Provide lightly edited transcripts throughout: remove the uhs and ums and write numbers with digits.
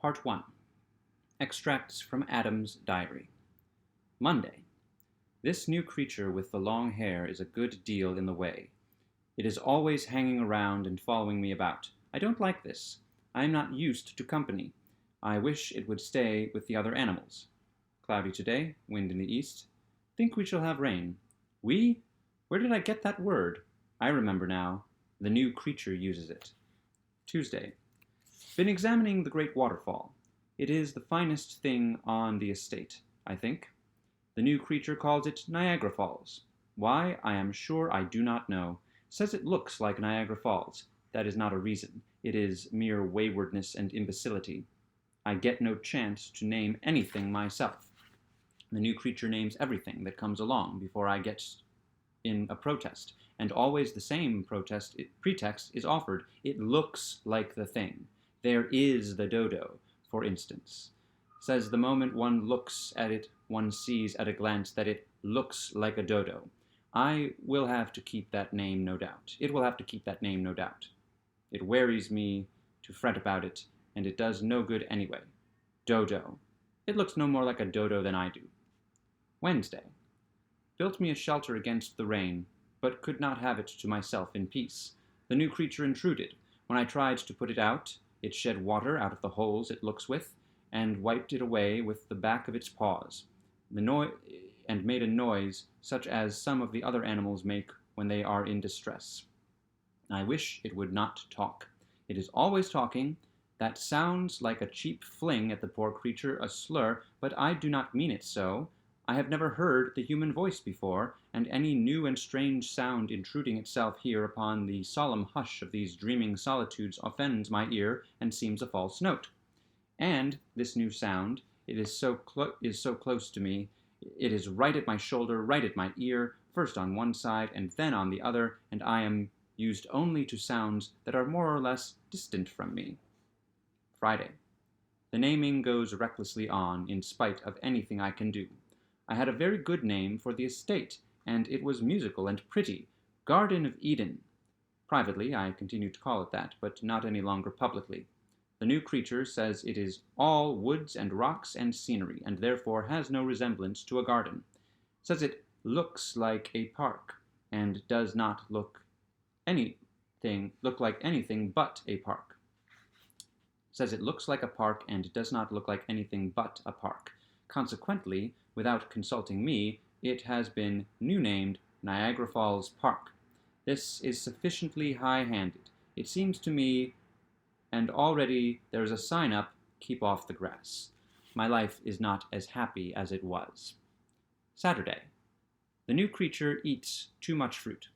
Part 1. Extracts from Adam's Diary. Monday. This new creature with the long hair is a good deal in the way. It is always hanging around and following me about. I don't like this. I am not used to company. I wish it would stay with the other animals. Cloudy today, wind in the east. Think we shall have rain. We? Where did I get that word? I remember now. The new creature uses it. Tuesday. Been examining the great waterfall. It is the finest thing on the estate, I think. The new creature calls it Niagara Falls. Why, I am sure I do not know. Says it looks like Niagara Falls. That is not a reason. It is mere waywardness and imbecility. I get no chance to name anything myself. The new creature names everything that comes along before I get in a protest, and always the same pretext is offered. It looks like the thing. There is the dodo, for instance. Says the moment one looks at it, one sees at a glance that it looks like a dodo. I will have to keep that name, no doubt. It will have to keep that name, no doubt. It wearies me to fret about it, and it does no good anyway. Dodo. It looks no more like a dodo than I do. Wednesday. Built me a shelter against the rain, but could not have it to myself in peace. The new creature intruded. When I tried to put it out, it shed water out of the holes it looks with, and wiped it away with the back of its paws, and made a noise such as some of the other animals make when they are in distress. I wish it would not talk. It is always talking. That sounds like a cheap fling at the poor creature, a slur, but I do not mean it so. I have never heard the human voice before, and any new and strange sound intruding itself here upon the solemn hush of these dreaming solitudes offends my ear and seems a false note. And this new sound, it is so close to me, it is right at my shoulder, right at my ear, first on one side and then on the other, and I am used only to sounds that are more or less distant from me. Friday. The naming goes recklessly on, in spite of anything I can do. I had a very good name for the estate, and it was musical and pretty. Garden of Eden. Privately, I continue to call it that, but not any longer publicly. The new creature says it is all woods and rocks and scenery, and therefore has no resemblance to a garden. Says it looks like a park, and does not look like anything but a park. Says it looks like a park and does not look like anything but a park. Consequently, without consulting me, it has been new named Niagara Falls Park. This is sufficiently high-handed, it seems to me, and already there is a sign up, "Keep off the grass." My life is not as happy as it was. Saturday. The new creature eats too much fruit.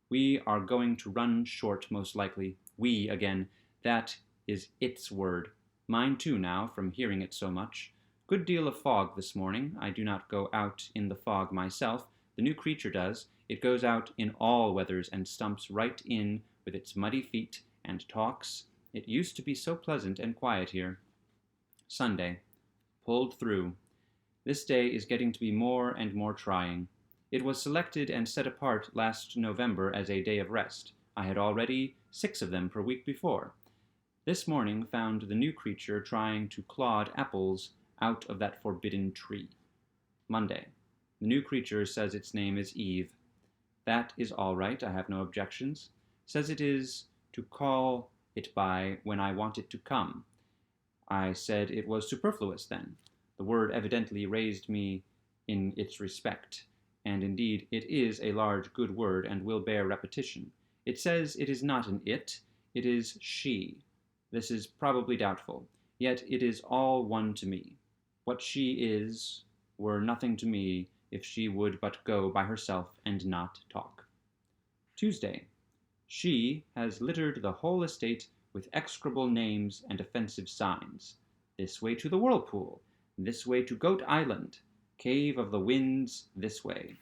We are going to run short, most likely. We, again, that is its word. Mine too now, from hearing it so much. Good deal of fog this morning. I do not go out in the fog myself. The new creature does. It goes out in all weathers and stumps right in with its muddy feet and talks. It used to be so pleasant and quiet here. Sunday. Pulled through. This day is getting to be more and more trying. It was selected and set apart last November as a day of rest. I had already 6 of them per week before. This morning found the new creature trying to clod apples out of that forbidden tree. Monday. The new creature says its name is Eve. That is all right, I have no objections. Says it is to call it by when I want it to come. I said it was superfluous then. The word evidently raised me in its respect, and indeed it is a large good word and will bear repetition. It says it is not an it is she. This is probably doubtful, yet it is all one to me. What she is were nothing to me if she would but go by herself and not talk. Tuesday. She has littered the whole estate with execrable names and offensive signs. This way to the whirlpool, this way to Goat Island, Cave of the Winds this way.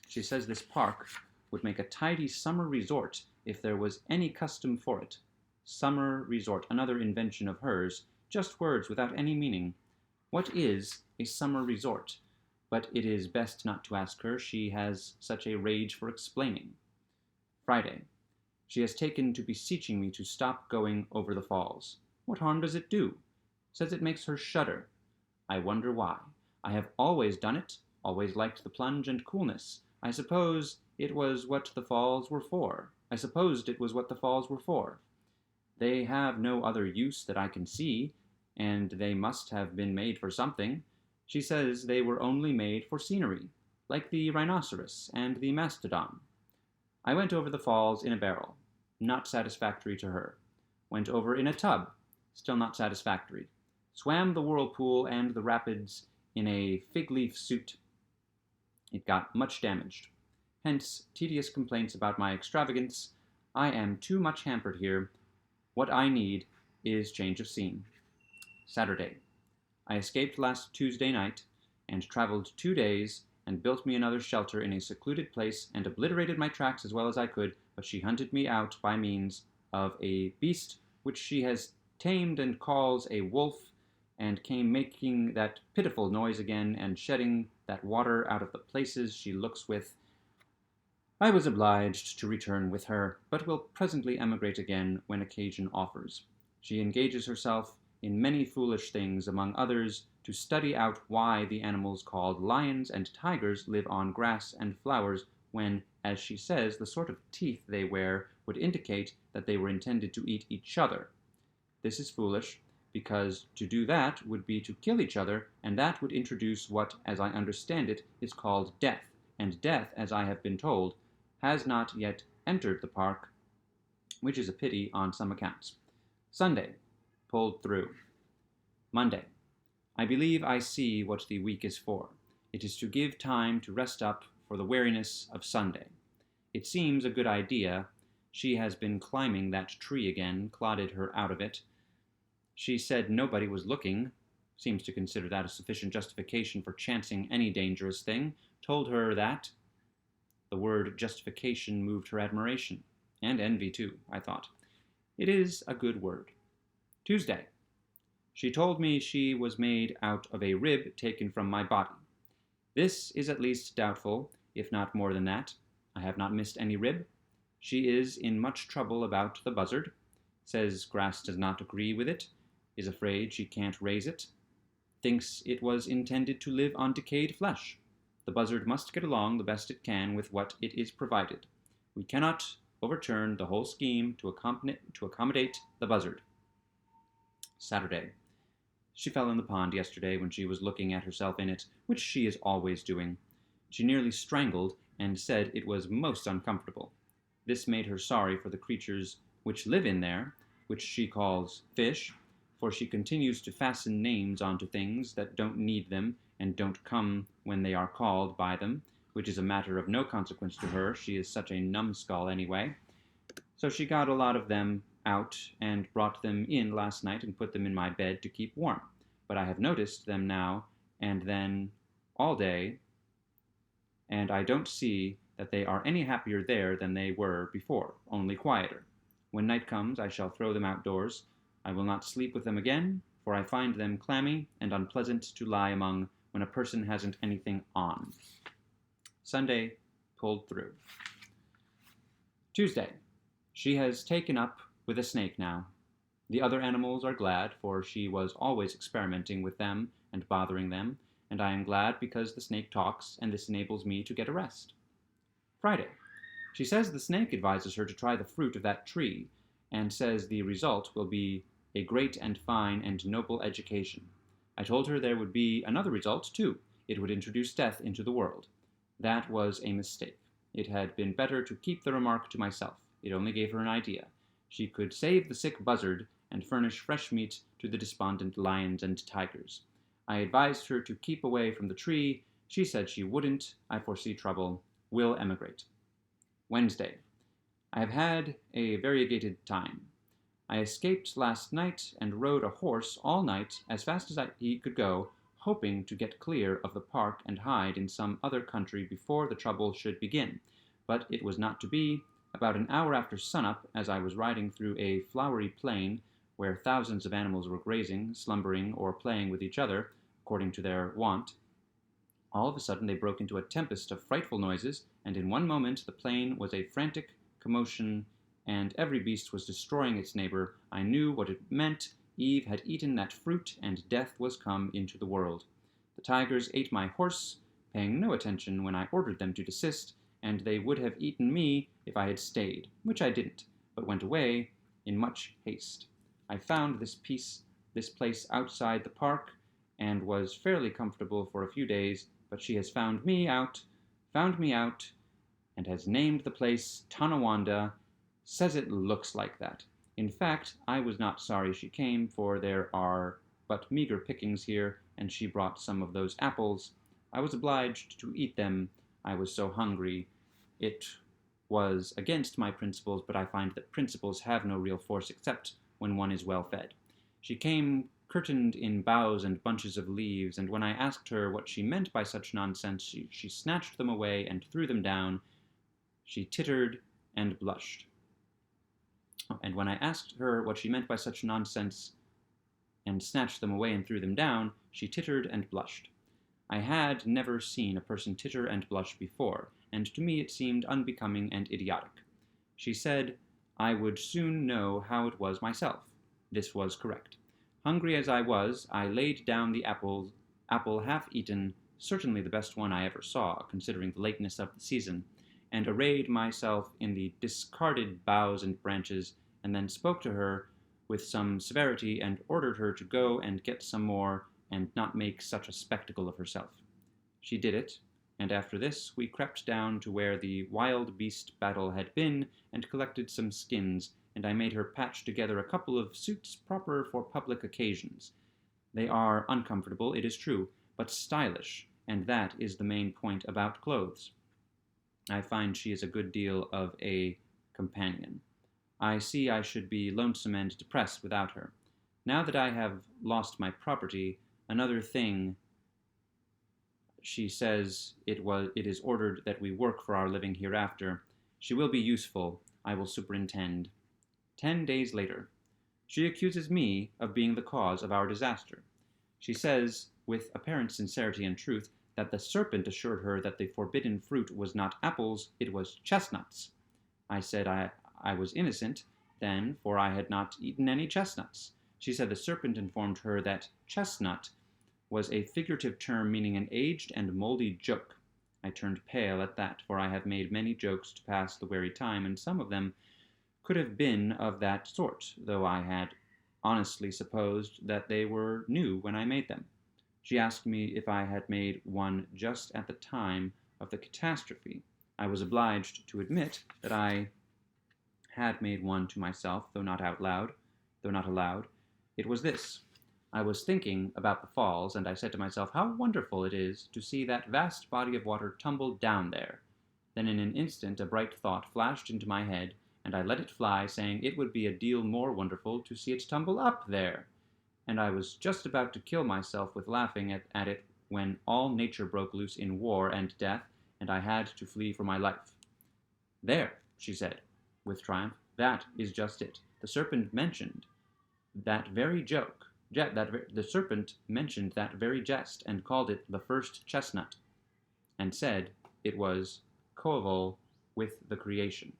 She says this park would make a tidy summer resort if there was any custom for it. Summer resort, another invention of hers, just words without any meaning. What is a summer resort? But it is best not to ask her. She has such a rage for explaining. Friday. She has taken to beseeching me to stop going over the falls. What harm does it do? says it makes her shudder. I wonder why. I have always done it, always liked the plunge and coolness. I supposed it was what the falls were for. They have no other use that I can see, and they must have been made for something. She says they were only made for scenery, like the rhinoceros and the mastodon. I went over the falls in a barrel. Not satisfactory to her. Went over in a tub. Still not satisfactory. Swam the whirlpool and the rapids in a fig-leaf suit. It got much damaged. Hence, tedious complaints about my extravagance. I am too much hampered here. What I need is change of scene. Saturday. I escaped last Tuesday night, and traveled 2 days, and built me another shelter in a secluded place, and obliterated my tracks as well as I could, but she hunted me out by means of a beast which she has tamed and calls a wolf, and came making that pitiful noise again, and shedding that water out of the places she looks with. I was obliged to return with her, but will presently emigrate again when occasion offers. She engages herself in many foolish things, among others, to study out why the animals called lions and tigers live on grass and flowers, when, as she says, the sort of teeth they wear would indicate that they were intended to eat each other. This is foolish, because to do that would be to kill each other, and that would introduce what, as I understand it, is called death, and death, as I have been told, has not yet entered the park, which is a pity on some accounts. Sunday. Pulled through. Monday. I believe I see what the week is for. It is to give time to rest up for the weariness of Sunday. It seems a good idea. She has been climbing that tree again, clodded her out of it. She said nobody was looking, seems to consider that a sufficient justification for chancing any dangerous thing, told her that. The word justification moved her admiration, and envy too, I thought. It is a good word. Tuesday. She told me she was made out of a rib taken from my body. This is at least doubtful, if not more than that. I have not missed any rib. She is in much trouble about the buzzard, says grass does not agree with it, is afraid she can't raise it, thinks it was intended to live on decayed flesh. The buzzard must get along the best it can with what it is provided. We cannot overturn the whole scheme to accommodate the buzzard. Saturday. She fell in the pond yesterday when she was looking at herself in it, which she is always doing. She nearly strangled, and said it was most uncomfortable. This made her sorry for the creatures which live in there, which she calls fish, for she continues to fasten names onto things that don't need them, and don't come when they are called by them, which is a matter of no consequence to her. She is such a numbskull anyway. So she got a lot of them out and brought them in last night and put them in my bed to keep warm. But I have noticed them now and then all day, and I don't see that they are any happier there than they were before, only quieter. When night comes, I shall throw them outdoors. I will not sleep with them again, for I find them clammy and unpleasant to lie among when a person hasn't anything on. Sunday. Pulled through. Tuesday. She has taken up with a snake now. The other animals are glad, for she was always experimenting with them and bothering them, and I am glad because the snake talks, and this enables me to get a rest. Friday. She says the snake advises her to try the fruit of that tree, and says the result will be a great and fine and noble education. I told her there would be another result, too. It would introduce death into the world. That was a mistake. It had been better to keep the remark to myself. It only gave her an idea. She could save the sick buzzard and furnish fresh meat to the despondent lions and tigers. I advised her to keep away from the tree. She said she wouldn't. I foresee trouble. Will emigrate. Wednesday. I have had a variegated time. I escaped last night and rode a horse all night as fast as he could go, hoping to get clear of the park and hide in some other country before the trouble should begin. But it was not to be. About an hour after sunup, as I was riding through a flowery plain where thousands of animals were grazing, slumbering, or playing with each other, according to their wont, all of a sudden they broke into a tempest of frightful noises, and in one moment the plain was a frantic commotion, and every beast was destroying its neighbor. I knew what it meant, Eve had eaten that fruit, and death was come into the world. The tigers ate my horse, paying no attention when I ordered them to desist, and they would have eaten me if I had stayed, which I didn't, but went away in much haste. I found this place outside the park, and was fairly comfortable for a few days, but she has found me out, and has named the place Tonawanda, says it looks like that. In fact, I was not sorry she came, for there are but meager pickings here, and she brought some of those apples. I was obliged to eat them, I was so hungry. It was against my principles, but I find that principles have no real force except when one is well fed. She came curtained in boughs and bunches of leaves, and when I asked her what she meant by such nonsense, she snatched them away and threw them down. She tittered and blushed. And when I asked her what she meant by such nonsense and snatched them away and threw them down, she tittered and blushed. I had never seen a person titter and blush before, and to me it seemed unbecoming and idiotic. She said I would soon know how it was myself. This was correct. Hungry as I was, I laid down the apple half eaten, certainly the best one I ever saw, considering the lateness of the season, and arrayed myself in the discarded boughs and branches, and then spoke to her with some severity, and ordered her to go and get some more, and not make such a spectacle of herself. She did it, and after this we crept down to where the wild beast battle had been, and collected some skins, and I made her patch together a couple of suits proper for public occasions. They are uncomfortable, it is true, but stylish, and that is the main point about clothes. I find she is a good deal of a companion. I see I should be lonesome and depressed without her. Now that I have lost my property, another thing, she says it is ordered that we work for our living hereafter. She will be useful. I will superintend. 10 days later. She accuses me of being the cause of our disaster. She says, with apparent sincerity and truth, that the serpent assured her that the forbidden fruit was not apples, it was chestnuts. I said I was innocent then, for I had not eaten any chestnuts. She said the serpent informed her that chestnut was a figurative term meaning an aged and moldy joke. I turned pale at that, for I have made many jokes to pass the weary time, and some of them could have been of that sort, though I had honestly supposed that they were new when I made them. She asked me if I had made one just at the time of the catastrophe. I was obliged to admit that I had made one to myself, though not aloud. It was this. I was thinking about the falls, and I said to myself, how wonderful it is to see that vast body of water tumble down there. Then in an instant a bright thought flashed into my head, and I let it fly, saying it would be a deal more wonderful to see it tumble up there. And I was just about to kill myself with laughing at it when all nature broke loose in war and death, and I had to flee for my life. There, she said, with triumph, that is just it. The serpent mentioned that very joke. The serpent mentioned that very jest, and called it the first chestnut, and said it was coeval with the creation.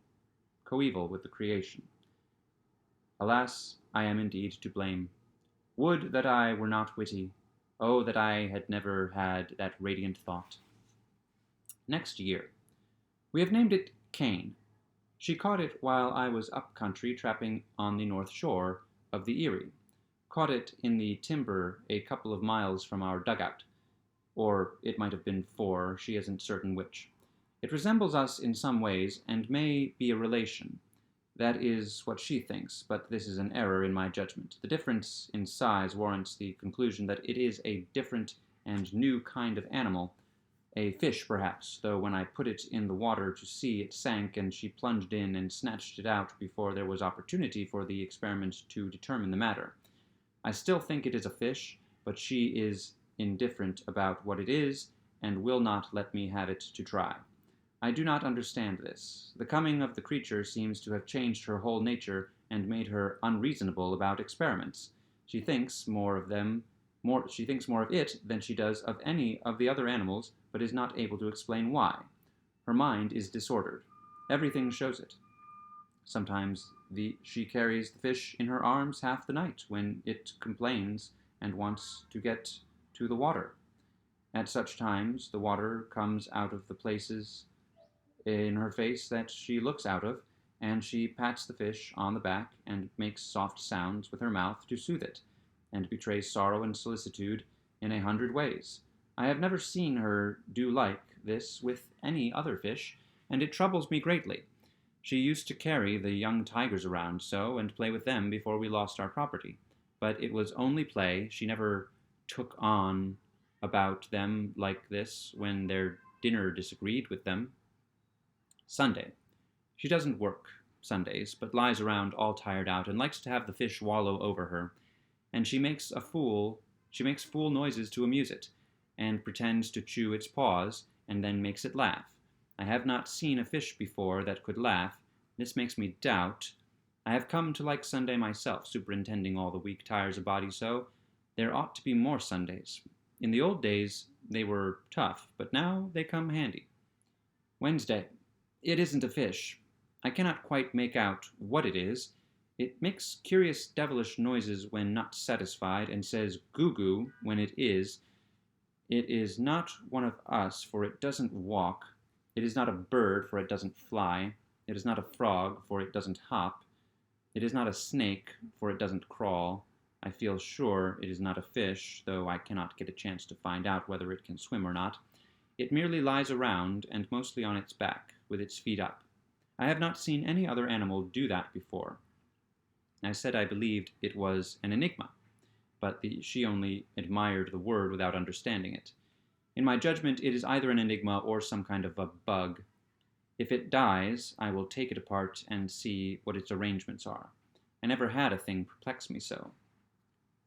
Alas, I am indeed to blame. Would that I were not witty. Oh, that I had never had that radiant thought. Next year. We have named it Cain. She caught it while I was up country trapping on the north shore of the Erie. Caught it in the timber a couple of miles from our dugout. Or it might have been 4, she isn't certain which. It resembles us in some ways, and may be a relation. That is what she thinks, but this is an error in my judgment. The difference in size warrants the conclusion that it is a different and new kind of animal, a fish perhaps, though when I put it in the water to see, it sank, and she plunged in and snatched it out before there was opportunity for the experiment to determine the matter. I still think it is a fish, but she is indifferent about what it is, and will not let me have it to try. I do not understand this. The coming of the creature seems to have changed her whole nature, and made her unreasonable about experiments. She thinks more of it than she does of any of the other animals, but is not able to explain why. Her mind is disordered. Everything shows it. Sometimes She carries the fish in her arms half the night when it complains and wants to get to the water. At such times, the water comes out of the places in her face that she looks out of, and she pats the fish on the back and makes soft sounds with her mouth to soothe it, and betrays sorrow and solicitude in 100 ways. I have never seen her do like this with any other fish, and it troubles me greatly. She used to carry the young tigers around so, and play with them before we lost our property. But it was only play. She never took on about them like this when their dinner disagreed with them. Sunday. She doesn't work Sundays, but lies around all tired out and likes to have the fish wallow over her. And she makes fool noises to amuse it, and pretends to chew its paws, and then makes it laugh. I have not seen a fish before that could laugh. This makes me doubt. I have come to like Sunday myself, superintending all the week tires a body so. There ought to be more Sundays. In the old days they were tough, but now they come handy. Wednesday. It isn't a fish. I cannot quite make out what it is. It makes curious devilish noises when not satisfied, and says goo goo when it is. It is not one of us, for it doesn't walk. It is not a bird, for it doesn't fly. It is not a frog, for it doesn't hop. It is not a snake, for it doesn't crawl. I feel sure it is not a fish, though I cannot get a chance to find out whether it can swim or not. It merely lies around, and mostly on its back, with its feet up. I have not seen any other animal do that before. I said I believed it was an enigma, but she only admired the word without understanding it. In my judgment, it is either an enigma or some kind of a bug. If it dies, I will take it apart and see what its arrangements are. I never had a thing perplex me so.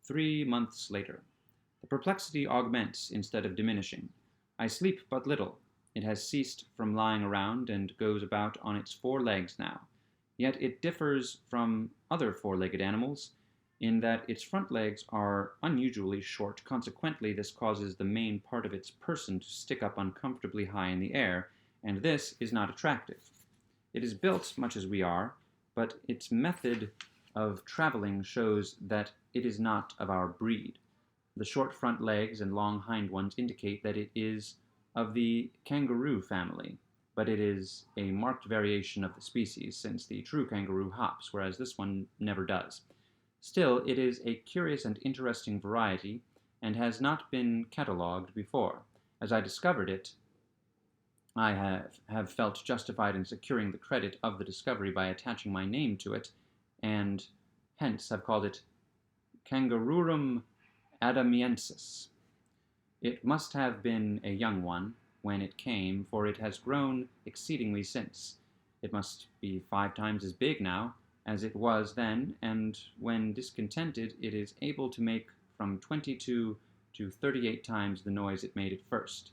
3 months later. The perplexity augments instead of diminishing. I sleep but little. It has ceased from lying around and goes about on its 4 legs now. Yet it differs from other 4-legged animals in that its front legs are unusually short. Consequently, this causes the main part of its person to stick up uncomfortably high in the air, and this is not attractive. It is built much as we are, but its method of traveling shows that it is not of our breed. The short front legs and long hind ones indicate that it is of the kangaroo family, but it is a marked variation of the species, since the true kangaroo hops, whereas this one never does. Still, it is a curious and interesting variety, and has not been catalogued before. As I discovered it, I have felt justified in securing the credit of the discovery by attaching my name to it, and hence have called it Kangaroorum adamiensis. It must have been a young one when it came, for it has grown exceedingly since. It must be 5 times as big now as it was then, and when discontented it is able to make from 22 to 38 times the noise it made at first.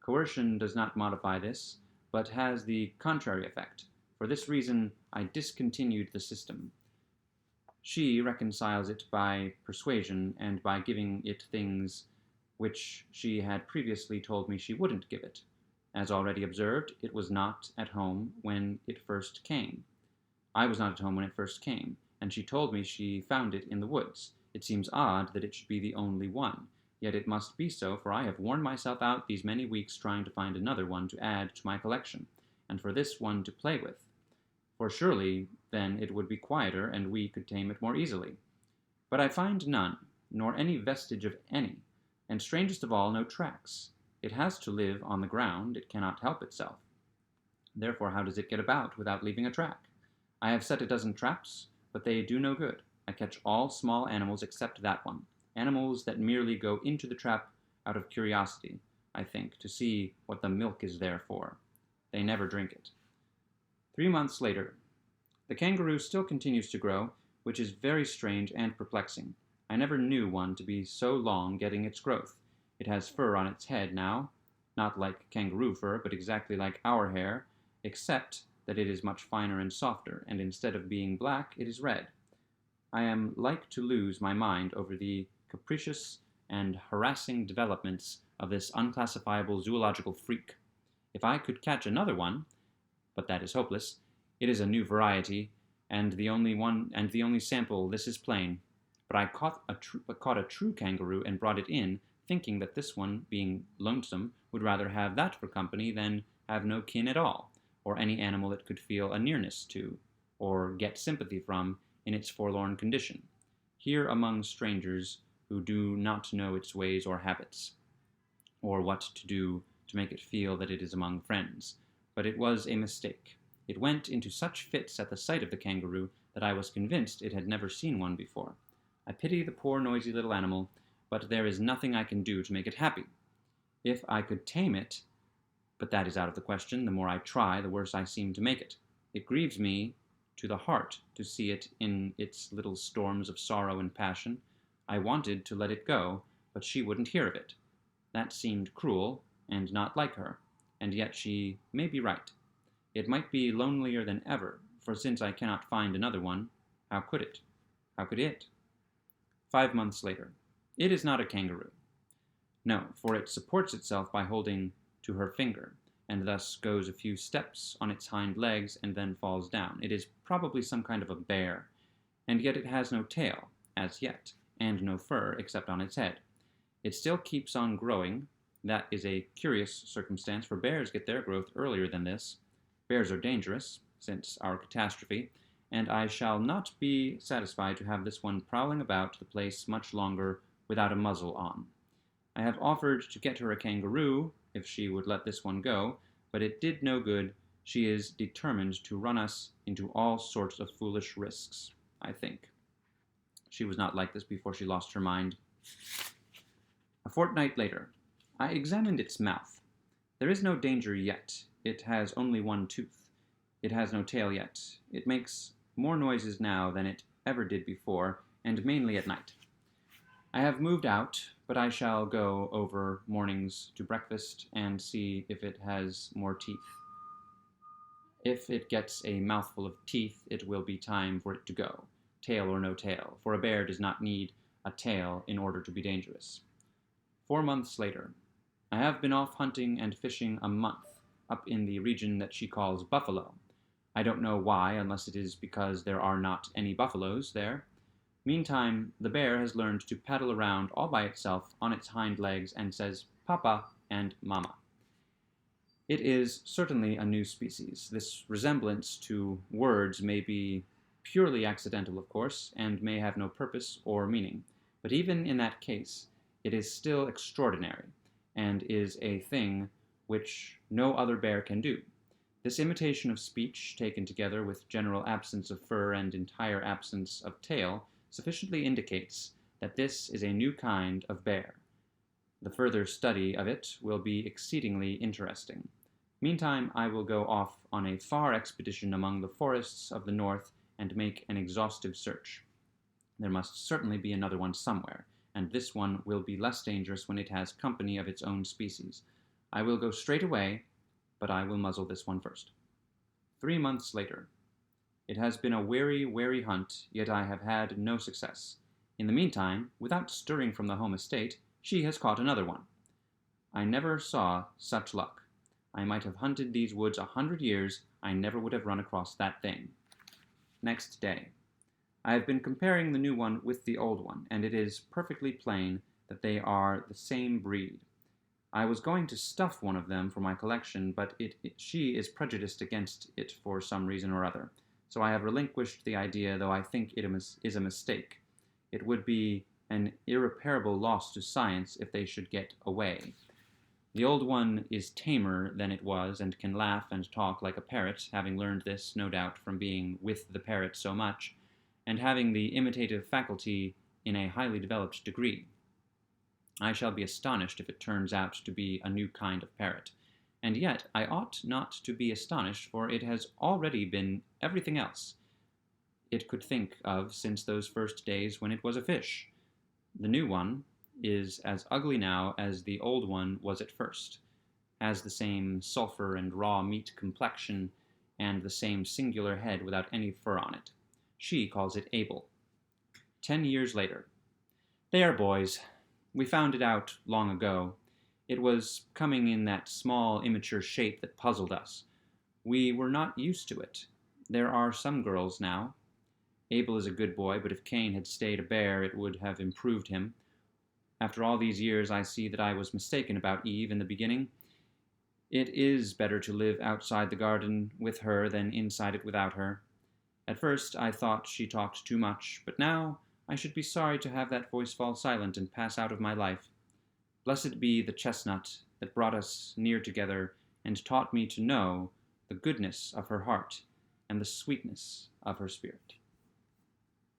Coercion does not modify this, but has the contrary effect. For this reason I discontinued the system. She reconciles it by persuasion, and by giving it things which she had previously told me she wouldn't give it. As already observed, it was not at home when it first came. I was not at home when it first came, and she told me she found it in the woods. It seems odd that it should be the only one, yet it must be so, for I have worn myself out these many weeks trying to find another one to add to my collection, and for this one to play with. For surely, then, it would be quieter, and we could tame it more easily. But I find none, nor any vestige of any, and strangest of all, no tracks. It has to live on the ground, it cannot help itself. Therefore, how does it get about without leaving a track? I have set a dozen traps, but they do no good. I catch all small animals except that one, animals that merely go into the trap out of curiosity, I think, to see what the milk is there for. They never drink it. 3 months later. The kangaroo still continues to grow, which is very strange and perplexing. I never knew one to be so long getting its growth. It has fur on its head now, not like kangaroo fur, but exactly like our hair, except that it is much finer and softer, and instead of being black, it is red. I am like to lose my mind over the capricious and harassing developments of this unclassifiable zoological freak. If I could catch another one, but that is hopeless. It is a new variety, and the only sample, this is plain. But I caught a true kangaroo and brought it in, thinking that this one, being lonesome, would rather have that for company than have no kin at all, or any animal it could feel a nearness to, or get sympathy from in its forlorn condition, here among strangers who do not know its ways or habits, or what to do to make it feel that it is among friends. But it was a mistake. It went into such fits at the sight of the kangaroo that I was convinced it had never seen one before. I pity the poor noisy little animal, but there is nothing I can do to make it happy. If I could tame it, but that is out of the question. The more I try, the worse I seem to make it. It grieves me to the heart to see it in its little storms of sorrow and passion. I wanted to let it go, but she wouldn't hear of it. That seemed cruel, and not like her, and yet she may be right. It might be lonelier than ever, for since I cannot find another one, how could it? How could it? 5 months later. It is not a kangaroo. No, for it supports itself by holding to her finger, and thus goes a few steps on its hind legs and then falls down. It is probably some kind of a bear, and yet it has no tail, as yet, and no fur except on its head. It still keeps on growing. That is a curious circumstance, for bears get their growth earlier than this. Bears are dangerous, since our catastrophe, and I shall not be satisfied to have this one prowling about the place much longer without a muzzle on. I have offered to get her a kangaroo, if she would let this one go, but it did no good. She is determined to run us into all sorts of foolish risks, I think. She was not like this before she lost her mind. A fortnight later. I examined its mouth. There is no danger yet. It has only one tooth. It has no tail yet. It makes more noises now than it ever did before, and mainly at night. I have moved out, but I shall go over mornings to breakfast and see if it has more teeth. If it gets a mouthful of teeth, it will be time for it to go, tail or no tail, for a bear does not need a tail in order to be dangerous. 4 months later. I have been off hunting and fishing a month, up in the region that she calls Buffalo. I don't know why, unless it is because there are not any buffaloes there. Meantime, the bear has learned to paddle around all by itself on its hind legs and says Papa and Mama. It is certainly a new species. This resemblance to words may be purely accidental, of course, and may have no purpose or meaning. But even in that case, it is still extraordinary, and is a thing which no other bear can do. This imitation of speech, taken together with general absence of fur and entire absence of tail, sufficiently indicates that this is a new kind of bear. The further study of it will be exceedingly interesting. Meantime, I will go off on a far expedition among the forests of the north and make an exhaustive search. There must certainly be another one somewhere, and this one will be less dangerous when it has company of its own species. I will go straight away, but I will muzzle this one first. 3 months later. It has been a weary, weary hunt, yet I have had no success. In the meantime, without stirring from the home estate, she has caught another one. I never saw such luck. I might have hunted these woods 100 years, I never would have run across that thing. Next day. I have been comparing the new one with the old one, and it is perfectly plain that they are the same breed. I was going to stuff one of them for my collection, but she is prejudiced against it for some reason or other, so I have relinquished the idea, though I think it is a mistake. It would be an irreparable loss to science if they should get away. The old one is tamer than it was, and can laugh and talk like a parrot, having learned this, no doubt, from being with the parrot so much, and having the imitative faculty in a highly developed degree. I shall be astonished if it turns out to be a new kind of parrot, and yet I ought not to be astonished, for it has already been everything else it could think of since those first days when it was a fish. The new one is as ugly now as the old one was at first, has the same sulphur and raw meat complexion, and the same singular head without any fur on it. She calls it Abel. 10 years later. They are boys. We found it out long ago. It was coming in that small, immature shape that puzzled us. We were not used to it. There are some girls now, Abel is a good boy, but if Cain had stayed a bear, it would have improved him. After all these years, I see that I was mistaken about Eve in the beginning. It is better to live outside the garden with her than inside it without her. At first, I thought she talked too much, but now I should be sorry to have that voice fall silent and pass out of my life. Blessed be the chestnut that brought us near together and taught me to know the goodness of her heart and the sweetness of her spirit.